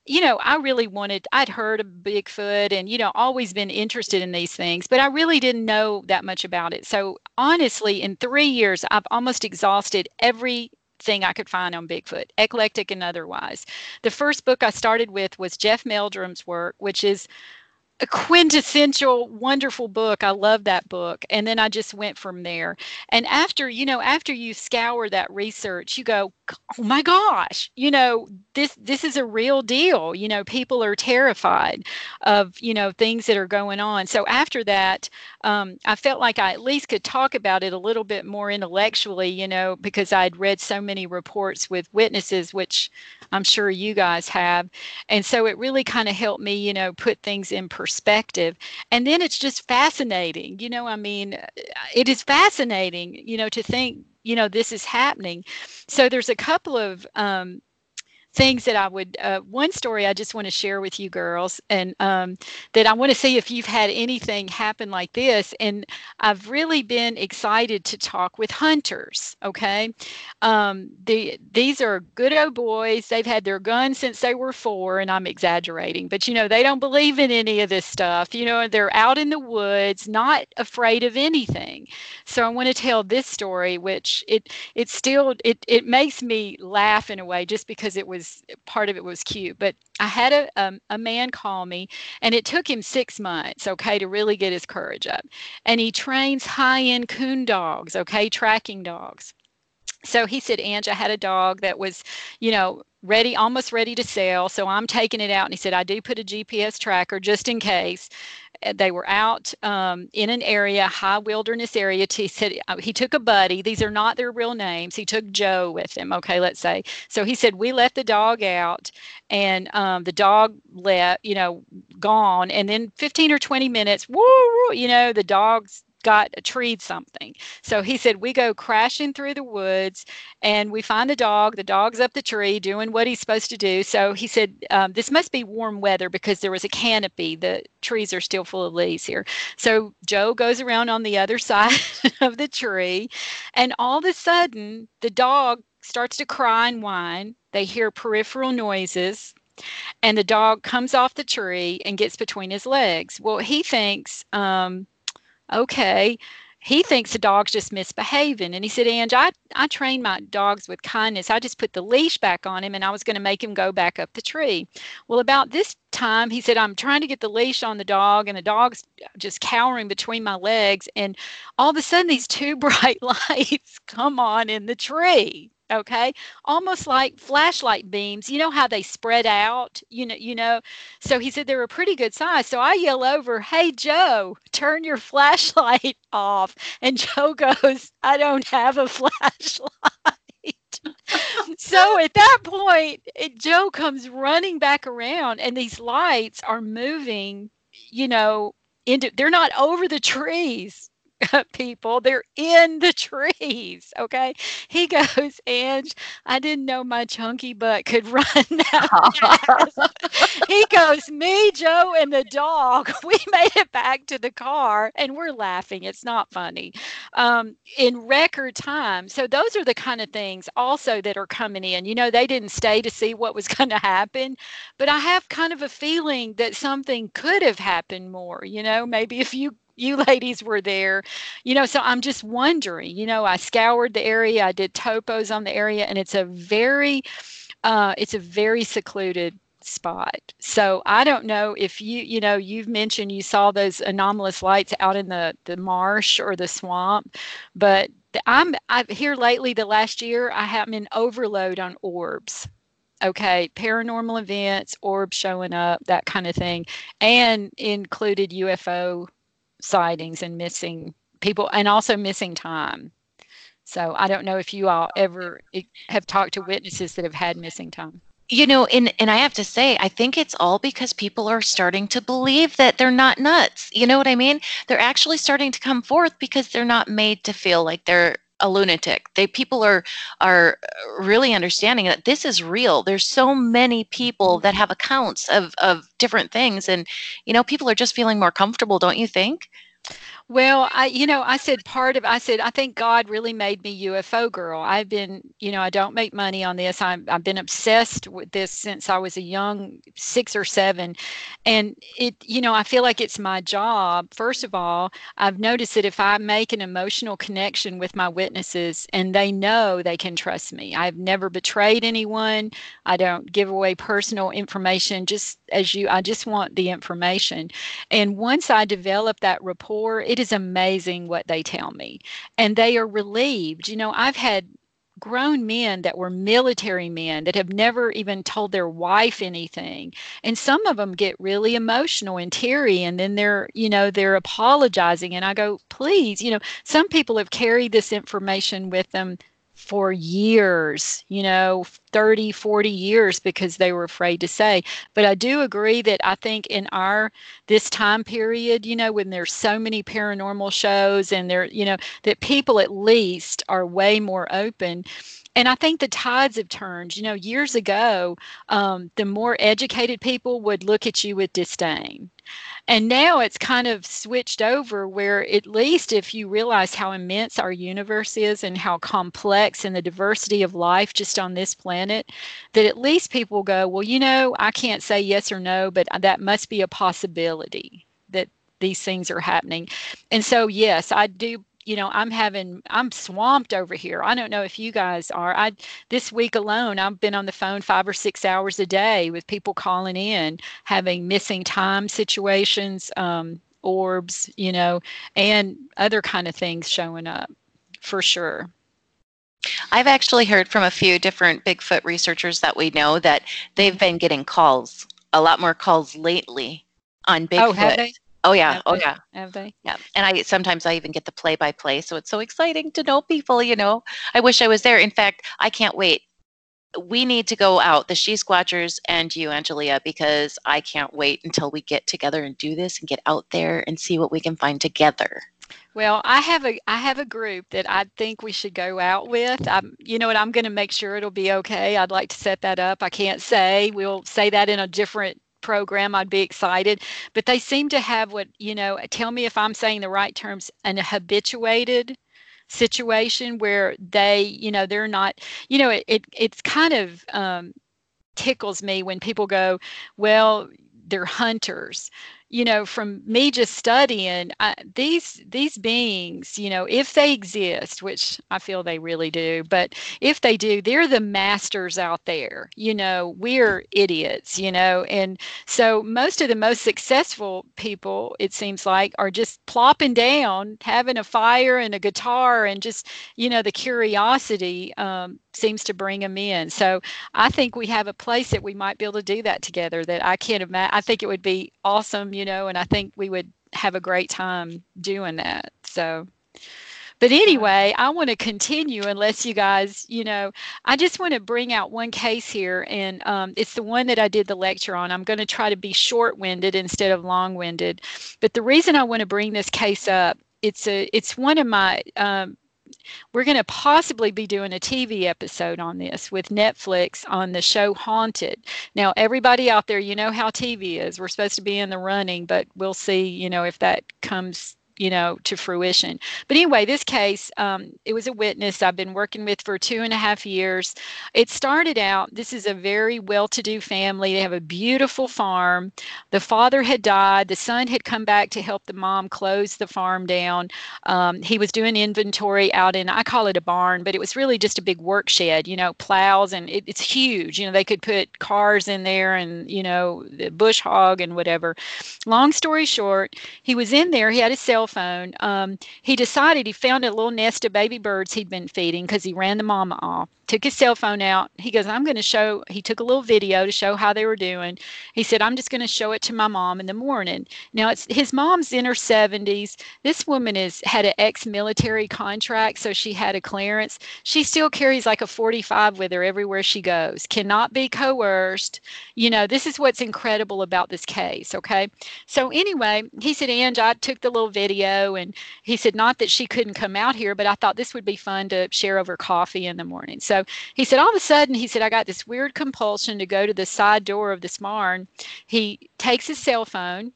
I'd heard of Bigfoot and, always been interested in these things, but I really didn't know that much about it. So honestly, in 3 years, I've almost exhausted everything I could find on Bigfoot, eclectic and otherwise. The first book I started with was Jeff Meldrum's work, which is a quintessential, wonderful book. I love that book. And then I just went from there. And after you scour that research, you go, oh my gosh, this is a real deal. People are terrified of, things that are going on. So after that, I felt like I at least could talk about it a little bit more intellectually, because I'd read so many reports with witnesses, which I'm sure you guys have. And so it really kind of helped me, put things in perspective. And then it's just fascinating, it is fascinating, to think, this is happening. So there's a couple of things that I would, one story I just want to share with you girls, and that I want to see if you've had anything happen like this. And I've really been excited to talk with hunters, okay? These are good old boys. They've had their guns since they were 4, and I'm exaggerating, but they don't believe in any of this stuff. They're out in the woods, not afraid of anything. So I want to tell this story, which it makes me laugh in a way, just because part of it was cute. But I had a man call me, and it took him 6 months, okay, to really get his courage up. And he trains high-end coon dogs, okay, tracking dogs. So he said, Ange, I had a dog that was, almost ready to sell. So I'm taking it out. And he said, I do put a GPS tracker just in case. They were out in an area, high wilderness area. He said he took a buddy. These are not their real names. He took Joe with him, okay, let's say. So he said, we let the dog out, and the dog gone. And then 15 or 20 minutes, woo, the dog's treed something. So he said, we go crashing through the woods, and we find the dog's up the tree doing what he's supposed to do. So he said, this must be warm weather, because there was a canopy. The trees are still full of leaves here. So Joe goes around on the other side of the tree, and all of a sudden the dog starts to cry and whine. They hear peripheral noises, and the dog comes off the tree and gets between his legs. Well, he thinks, okay, he thinks the dog's just misbehaving. And he said, Ange, I train my dogs with kindness. I just put the leash back on him, and I was going to make him go back up the tree. Well, about this time, he said, I'm trying to get the leash on the dog, and the dog's just cowering between my legs. And all of a sudden, these 2 bright lights come on in the tree. Okay, almost like flashlight beams. You know how they spread out, So he said they were pretty good size. So I yell over, hey, Joe, turn your flashlight off. And Joe goes, I don't have a flashlight. So at that point, Joe comes running back around, and these lights are moving, they're not over the trees. people. They're in the trees. Okay. He goes, Ange, I didn't know my chunky butt could run that fast. He goes, me, Joe, and the dog, we made it back to the car and we're laughing. It's not funny. In record time. So those are the kind of things also that are coming in. They didn't stay to see what was going to happen, but I have kind of a feeling that something could have happened more, maybe if you ladies were there, so I'm just wondering, I scoured the area, I did topos on the area, and it's a very secluded spot. So I don't know if you've mentioned you saw those anomalous lights out in the marsh or the swamp, but I've here lately, the last year, I'm in overload on orbs. Okay, paranormal events, orbs showing up, that kind of thing, and included UFO sightings and missing people and also missing time. So I don't know if you all ever have talked to witnesses that have had missing time. And I have to say, I think it's all because people are starting to believe that they're not nuts. You know what I mean? They're actually starting to come forth because they're not made to feel like they're a lunatic. People are really understanding that this is real. There's so many people that have accounts of different things, and people are just feeling more comfortable, don't you think? Well, I said I think God really made me UFO girl. I've been, I don't make money on this. I've been obsessed with this since I was a young 6 or 7. And I feel like it's my job. First of all, I've noticed that if I make an emotional connection with my witnesses and they know they can trust me, I've never betrayed anyone. I don't give away personal information, I just want the information. And once I develop that rapport, it is amazing what they tell me. And they are relieved. I've had grown men that were military men that have never even told their wife anything. And some of them get really emotional and teary, and then they're apologizing. And I go, please, some people have carried this information with them for years, 30, 40 years, because they were afraid to say. But I do agree that I think in this time period, when there's so many paranormal shows and that people at least are way more open. And I think the tides have turned. Years ago, the more educated people would look at you with disdain. And now it's kind of switched over where, at least if you realize how immense our universe is and how complex and the diversity of life just on this planet, that at least people go, well, I can't say yes or no, but that must be a possibility that these things are happening. And so, yes, I do. I'm swamped over here. I don't know if you guys are. This week alone, I've been on the phone 5 or 6 hours a day with people calling in, having missing time situations, orbs, and other kind of things showing up, for sure. I've actually heard from a few different Bigfoot researchers that we know that they've been getting calls, a lot more calls lately on Bigfoot. Oh, have they? Oh yeah. Oh yeah. Have they? Yeah. And sometimes I even get the play-by-play. So it's so exciting to know people, I wish I was there. In fact, I can't wait. We need to go out, the She-Squatchers and you, Angelia, because I can't wait until we get together and do this and get out there and see what we can find together. Well, I have a group that I think we should go out with. You know what? I'm going to make sure it'll be okay. I'd like to set that up. I can't say. We'll say that in a different program. I'd be excited. But they seem to have tell me if I'm saying the right terms, an habituated situation where they're not, it's kind of tickles me when people go, well, they're hunters. From me just studying these beings, if they exist, which I feel they really do, but if they do, they're the masters out there. We're idiots, and so most of the most successful people, it seems like, are just plopping down, having a fire and a guitar, and just, the curiosity seems to bring them in. So I think we have a place that we might be able to do that together that I can't imagine. I think it would be awesome, and I think we would have a great time doing that. So, but anyway, I want to continue unless you guys, I just want to bring out one case here, and it's the one that I did the lecture on. I'm going to try to be short-winded instead of long-winded. But the reason I want to bring this case up it's one of my we're going to possibly be doing a TV episode on this with Netflix on the show Haunted. Now, everybody out there, you know how TV is. We're supposed to be in the running, but we'll see, if that comes, to fruition. But anyway, this case, it was a witness I've been working with for 2.5 years. It started out, this is a very well-to-do family. They have a beautiful farm. The father had died. The son had come back to help the mom close the farm down. He was doing inventory out in, I call it a barn, but it was really just a big work shed, plows, and it's huge. They could put cars in there and, the bush hog and whatever. Long story short, he was in there. He had his cell phone. He decided he found a little nest of baby birds he'd been feeding because he ran the mama off. Took his cell phone out. He goes, I'm going to show, he took a little video to show how they were doing. He said, I'm just going to show it to my mom in the morning. Now, his mom's in her 70s. This woman had an ex-military contract, so she had a clearance. She still carries like a 45 with her everywhere she goes. Cannot be coerced. This is what's incredible about this case, okay? So anyway, he said, Ange, I took the little video, and he said, not that she couldn't come out here, but I thought this would be fun to share over coffee in the morning. So he said, all of a sudden, he said, I got this weird compulsion to go to the side door of this barn. He takes his cell phone,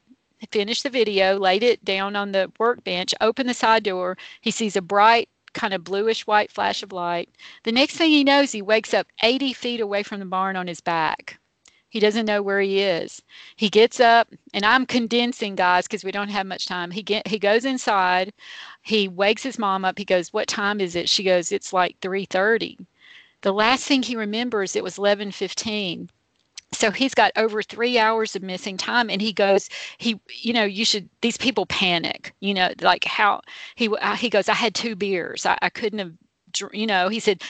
finished the video, laid it down on the workbench, opened the side door. He sees a bright, kind of bluish white flash of light. The next thing he knows, he wakes up 80 feet away from the barn on his back. He doesn't know where he is. He gets up, and I'm condensing, guys, because we don't have much time. He goes inside. He wakes his mom up. He goes, what time is it? She goes, it's like 3:30. The last thing he remembers, it was 11:15. So he's got over 3 hours of missing time, and he goes, these people panic, like how he goes, I had 2 beers. I couldn't have, he said,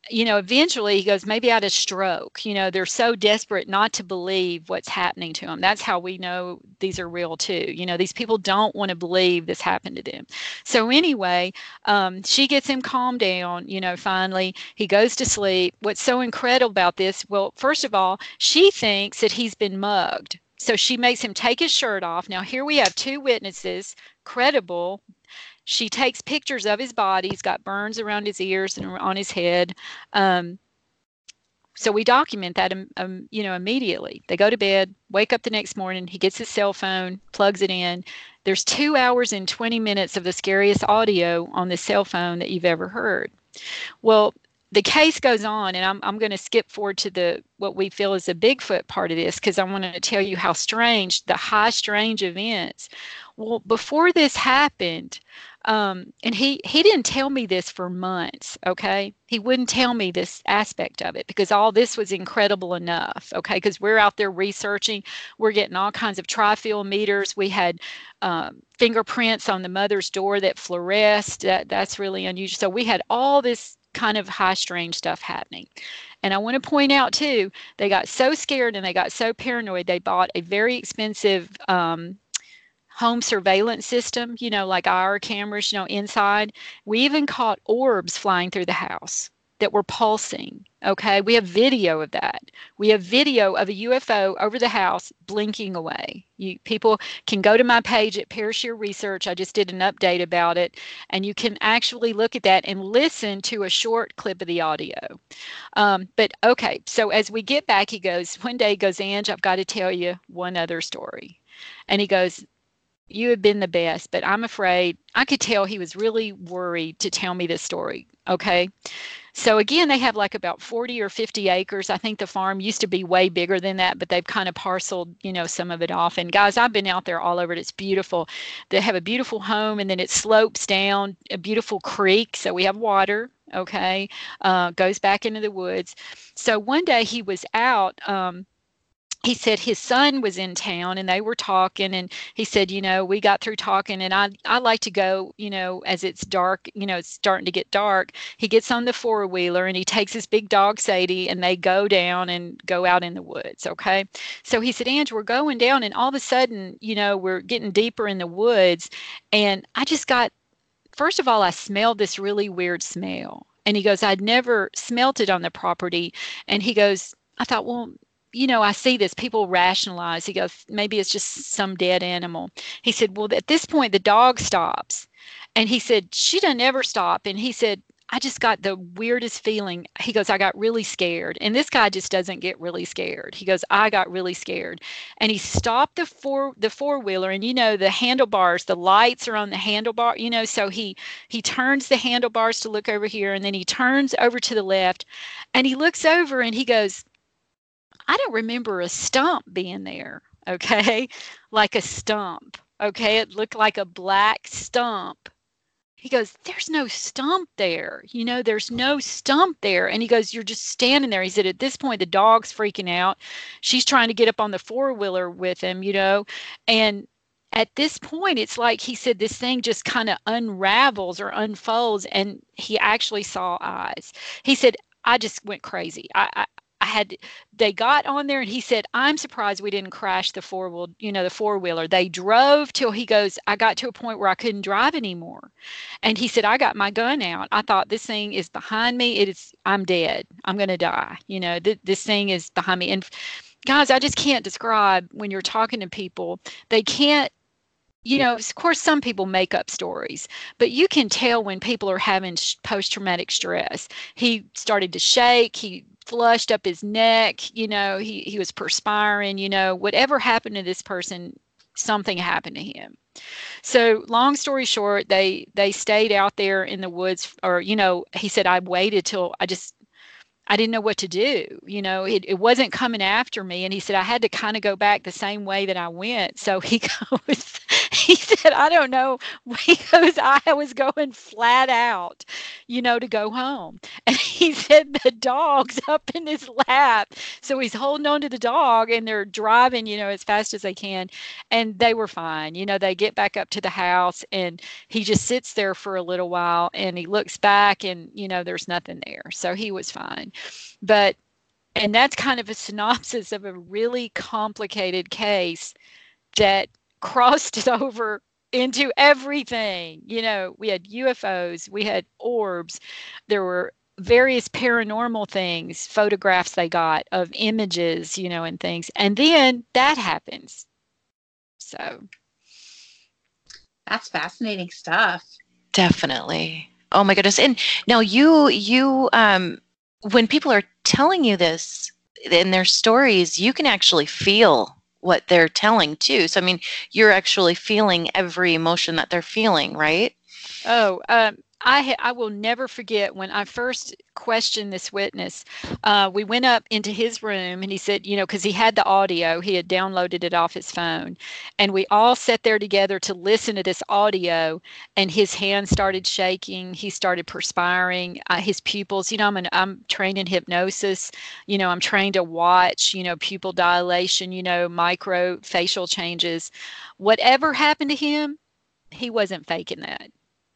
eventually he goes, maybe I had a stroke. They're so desperate not to believe what's happening to them. That's how we know these are real too. These people don't want to believe this happened to them. So anyway, she gets him calmed down, finally. He goes to sleep. What's so incredible about this? Well, first of all, she thinks that he's been mugged. So she makes him take his shirt off. Now here we have 2 witnesses, credible. She takes pictures of his body. He's got burns around his ears and on his head. So we document that, immediately. They go to bed, wake up the next morning. He gets his cell phone, plugs it in. There's 2 hours and 20 minutes of the scariest audio on the cell phone that you've ever heard. Well, the case goes on, and I'm going to skip forward to what we feel is the Bigfoot part of this, because I want to tell you how strange, the high strange events. Well, before this happened, and he didn't tell me this for months, okay? He wouldn't tell me this aspect of it because all this was incredible enough, okay? Because we're out there researching. We're getting all kinds of tri-field meters. We had fingerprints on the mother's door that fluoresced. That's really unusual. So we had all this kind of high strange stuff happening. And I want to point out too, they got so scared and they got so paranoid, they bought a very expensive home surveillance system, like our cameras, inside. We even caught orbs flying through the house that were pulsing. Okay, we have video of that. We have video of a UFO over the house blinking away. People can go to my page at Parasheer Research. I just did an update about it, and you can actually look at that and listen to a short clip of the audio. But okay, so as we get back, one day he goes, Ange, I've got to tell you one other story. And he goes, you have been the best, but I'm afraid. I could tell he was really worried to tell me this story. Okay. So again, they have like about 40 or 50 acres. I think the farm used to be way bigger than that, but they've kind of parceled, some of it off. And guys, I've been out there all over it. It's beautiful. They have a beautiful home, and then it slopes down a beautiful creek. So we have water. Okay. Goes back into the woods. So one day he was out, he said his son was in town and they were talking, and he said, we got through talking, and I like to go, as it's dark, it's starting to get dark. He gets on the 4-wheeler and he takes his big dog Sadie, and they go down and go out in the woods. Okay. So he said, Ange, we're going down, and all of a sudden, we're getting deeper in the woods, and first of all, I smelled this really weird smell. And he goes, I'd never smelt it on the property. And he goes, I thought, well, I see this. People rationalize. He goes, maybe it's just some dead animal. He said, well, at this point, the dog stops. And he said, she doesn't ever stop. And he said, I just got the weirdest feeling. He goes, I got really scared. And this guy just doesn't get really scared. He goes, I got really scared. And he stopped the four-wheeler, and the handlebars, the lights are on the handlebar, so he turns the handlebars to look over here, and then he turns over to the left, and he looks over and he goes, I don't remember a stump being there. Okay. Like a stump. Okay. It looked like a black stump. He goes, there's no stump there. There's no stump there. And he goes, you're just standing there. He said, at this point, the dog's freaking out. She's trying to get up on the four-wheeler with him, and at this point, it's like he said, this thing just kind of unravels or unfolds. And he actually saw eyes. He said, I just went crazy. They got on there, and he said, I'm surprised we didn't crash the four-wheeler. They drove till he goes, I got to a point where I couldn't drive anymore. And he said, I got my gun out. I thought, this thing is behind me. I'm dead. I'm going to die. This thing is behind me. And guys, I just can't describe when you're talking to people, they can't, of course, some people make up stories, but you can tell when people are having post-traumatic stress. He started to shake. He flushed up his neck. He was perspiring. Whatever happened to this person, something happened to him. So long story short, they stayed out there in the woods, or, he said, I waited till I didn't know what to do. It wasn't coming after me. And he said, I had to kind of go back the same way that I went. So he said, I don't know. He goes, I was going flat out, to go home. And he said, the dog's up in his lap. So he's holding on to the dog, and they're driving, as fast as they can. And they were fine. They get back up to the house, and he just sits there for a little while, and he looks back, and, there's nothing there. So he was fine. And that's kind of a synopsis of a really complicated case that crossed it over into everything. We had UFOs, we had orbs, there were various paranormal things, photographs they got of images, and things. And then that happens. So that's fascinating stuff. Definitely. Oh my goodness. And now you when people are telling you this in their stories, you can actually feel what they're telling too. So, I mean, you're actually feeling every emotion that they're feeling, right? Oh, I will never forget when I first questioned this witness. We went up into his room, and he said, because he had the audio, he had downloaded it off his phone, and we all sat there together to listen to this audio, and his hands started shaking. He started perspiring. His pupils, I'm trained in hypnosis. I'm trained to watch, pupil dilation, micro facial changes. Whatever happened to him, he wasn't faking that.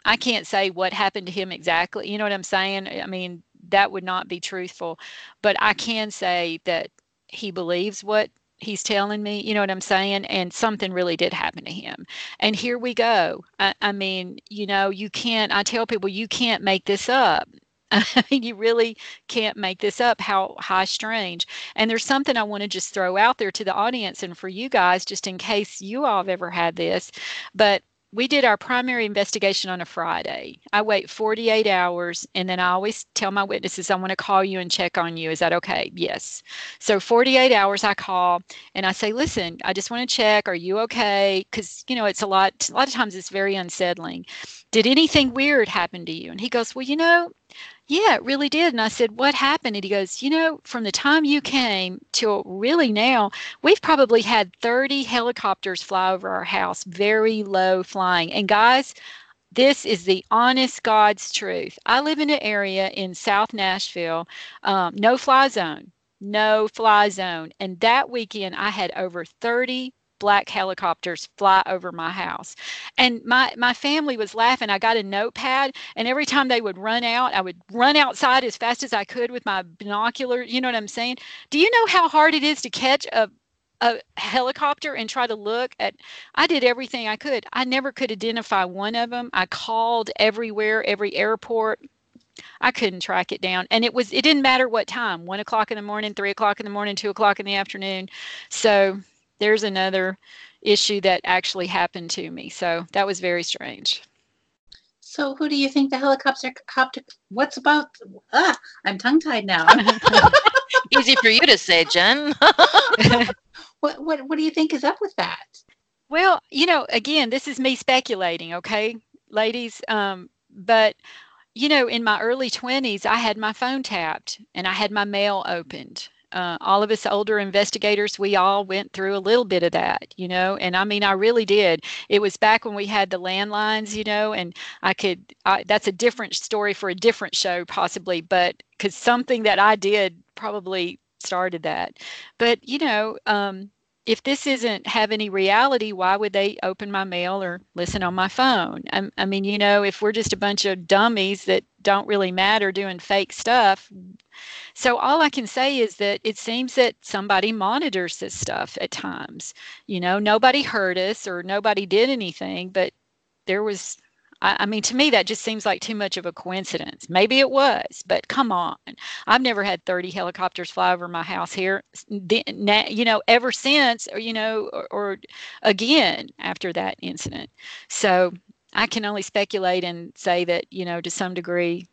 I can't say what happened to him exactly. You know what I'm saying? I mean, that would not be truthful. But I can say that he believes what he's telling me. You know what I'm saying? And something really did happen to him. And here we go. I mean, you can't, I tell people, you can't make this up. I mean, you really can't make this up. How high strange. And there's something I want to just throw out there to the audience and for you guys, just in case you all have ever had this. But we did our primary investigation on a Friday. I wait 48 hours, and then I always tell my witnesses, I want to call you and check on you. Is that okay? Yes. So 48 hours I call, and I say, listen, I just want to check. Are you okay? Because, it's a lot of times it's very unsettling. Did anything weird happen to you? And he goes, well, yeah, it really did. And I said, what happened? And he goes, from the time you came till really now, we've probably had 30 helicopters fly over our house, very low flying. And guys, this is the honest God's truth. I live in an area in South Nashville, no fly zone. And that weekend I had over 30 black helicopters fly over my house. And my family was laughing. I got a notepad, and every time they would run out, I would run outside as fast as I could with my binocular. You know what I'm saying? Do you know how hard it is to catch a helicopter and try to look at? I did everything I could. I never could identify one of them. I called everywhere, every airport. I couldn't track it down. And it didn't matter what time, 1 o'clock in the morning, 3 o'clock in the morning, 2 o'clock in the afternoon. So there's another issue that actually happened to me. So that was very strange. So who do you think the helicopter? What's about? I'm tongue-tied now. Easy for you to say, Jen. What do you think is up with that? Well, again, this is me speculating, okay, ladies. But in my early 20s, I had my phone tapped and I had my mail opened. All of us older investigators, we all went through a little bit of that, and I mean, I really did. It was back when we had the landlines, and that's a different story for a different show, possibly, but because something that I did probably started that. But, if this isn't have any reality, why would they open my mail or listen on my phone? I mean, if we're just a bunch of dummies that don't really matter doing fake stuff. So all I can say is that it seems that somebody monitors this stuff at times. Nobody hurt us or nobody did anything, but there was, I mean, to me, that just seems like too much of a coincidence. Maybe it was, but come on. I've never had 30 helicopters fly over my house here, ever since, or again after that incident. So I can only speculate and say that, to some degree,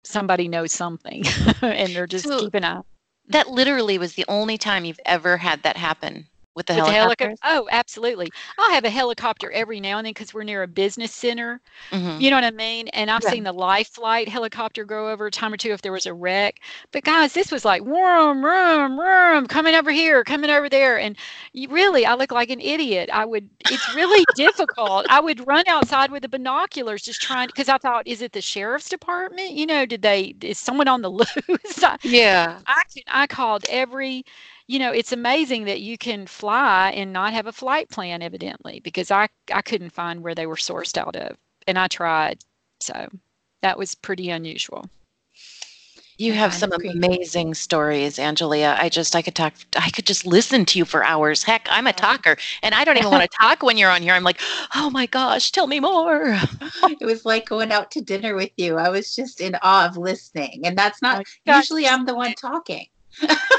somebody knows something and they're just keeping an eye. That literally was the only time you've ever had that happen with the With the helicopter? Oh, absolutely. I'll have a helicopter every now and then because we're near a business center. Mm-hmm. You know what I mean? And I've Yeah. seen the life flight helicopter go over a time or two if there was a wreck. But guys, this was like, vroom, vroom, vroom, coming over here, coming over there. And I look like an idiot. It's really difficult. I would run outside with the binoculars just trying, because I thought, is it the sheriff's department? Is someone on the loose? Yeah. I called every, it's amazing that you can fly and not have a flight plan, evidently, because I couldn't find where they were sourced out of. And I tried. So that was pretty unusual. You have some amazing stories, Angelia. I could just listen to you for hours. Heck, I'm a talker and I don't even want to talk when you're on here. I'm like, oh my gosh, tell me more. It was like going out to dinner with you. I was just in awe of listening. And that's not, usually I'm the one talking.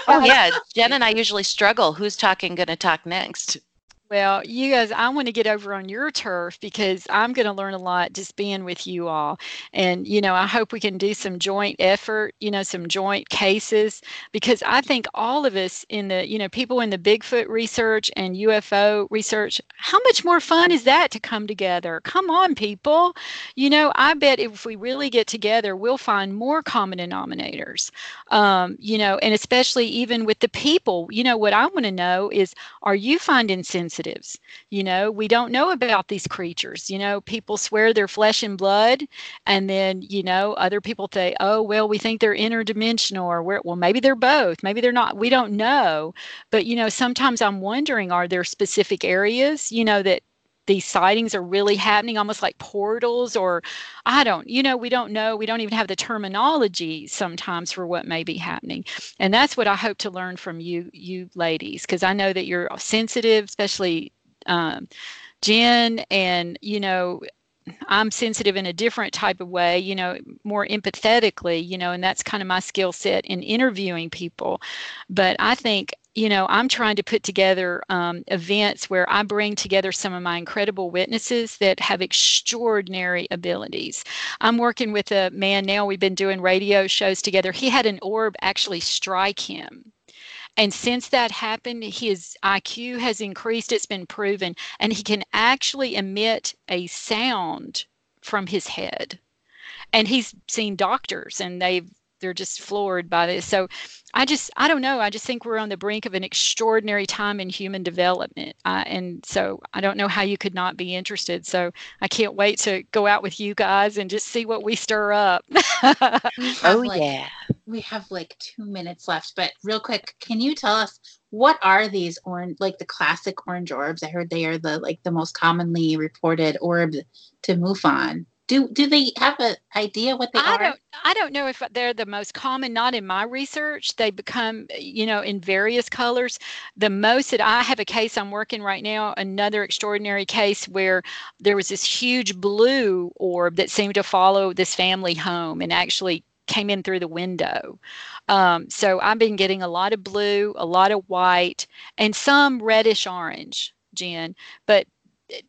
Oh yeah, Jen and I usually struggle. Who's going to talk next? Well, you guys, I want to get over on your turf because I'm going to learn a lot just being with you all. And, I hope we can do some joint effort, some joint cases, because I think all of us in the, people in the Bigfoot research and UFO research, how much more fun is that to come together? Come on, people. I bet if we really get together, we'll find more common denominators, and especially even with the people. What I want to know is, are you finding sensitivities? We don't know about these creatures. People swear they're flesh and blood, and then other people say, oh well, we think they're interdimensional, or well, maybe they're both, maybe they're not, we don't know. But sometimes I'm wondering, are there specific areas that these sightings are really happening, almost like portals, or we don't know. We don't even have the terminology sometimes for what may be happening. And that's what I hope to learn from you ladies, because I know that you're sensitive, especially Jen, and, I'm sensitive in a different type of way, more empathetically, and that's kind of my skill set in interviewing people. But I think, I'm trying to put together events where I bring together some of my incredible witnesses that have extraordinary abilities. I'm working with a man now. We've been doing radio shows together. He had an orb actually strike him. And since that happened, his IQ has increased. It's been proven. And he can actually emit a sound from his head. And he's seen doctors and they're just floored by this. So I don't know. I just think we're on the brink of an extraordinary time in human development. And so I don't know how you could not be interested. So I can't wait to go out with you guys and just see what we stir up. Yeah. We have like 2 minutes left, but real quick, can you tell us what are these orange, like the classic orange orbs? I heard they are the most commonly reported orb to MUFON. Do they have an idea what they are? I don't know if they're the most common. Not in my research. They become, in various colors. The most that I have a case I'm working right now, another extraordinary case where there was this huge blue orb that seemed to follow this family home and actually came in through the window. So I've been getting a lot of blue, a lot of white, and some reddish orange, Jen. But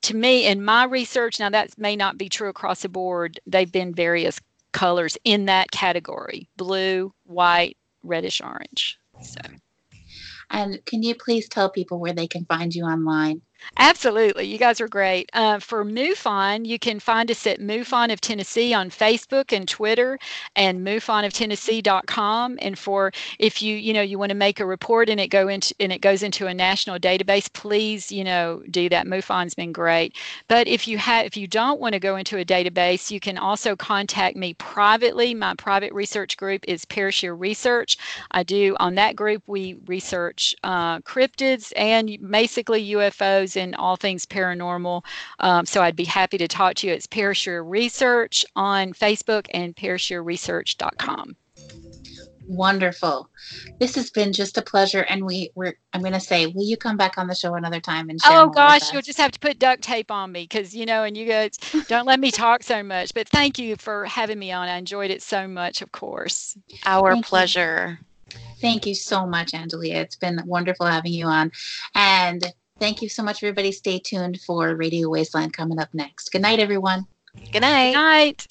to me, in my research, now that may not be true across the board, they've been various colors in that category: blue, white, reddish orange. So. And can you please tell people where they can find you online? Absolutely. You guys are great. For MUFON, you can find us at MUFON of Tennessee on Facebook and Twitter, and MUFONoftennessee.com. And for if you want to make a report and it goes into a national database, please, do that. MUFON's been great. But if you don't want to go into a database, you can also contact me privately. My private research group is Parasheer Research. On that group, we research cryptids and basically UFOs and all things paranormal. So I'd be happy to talk to you. It's Parasheer Research on Facebook and parasheerresearch.com. Wonderful. This has been just a pleasure. And I'm going to say, will you come back on the show another time and share more with us? You'll just have to put duct tape on me because, and you guys don't let me talk so much. But thank you for having me on. I enjoyed it so much, of course. Our pleasure. Thank you so much, Angelia. It's been wonderful having you on. And thank you so much, everybody. Stay tuned for Radio Wasteland coming up next. Good night, everyone. Good night. Good night.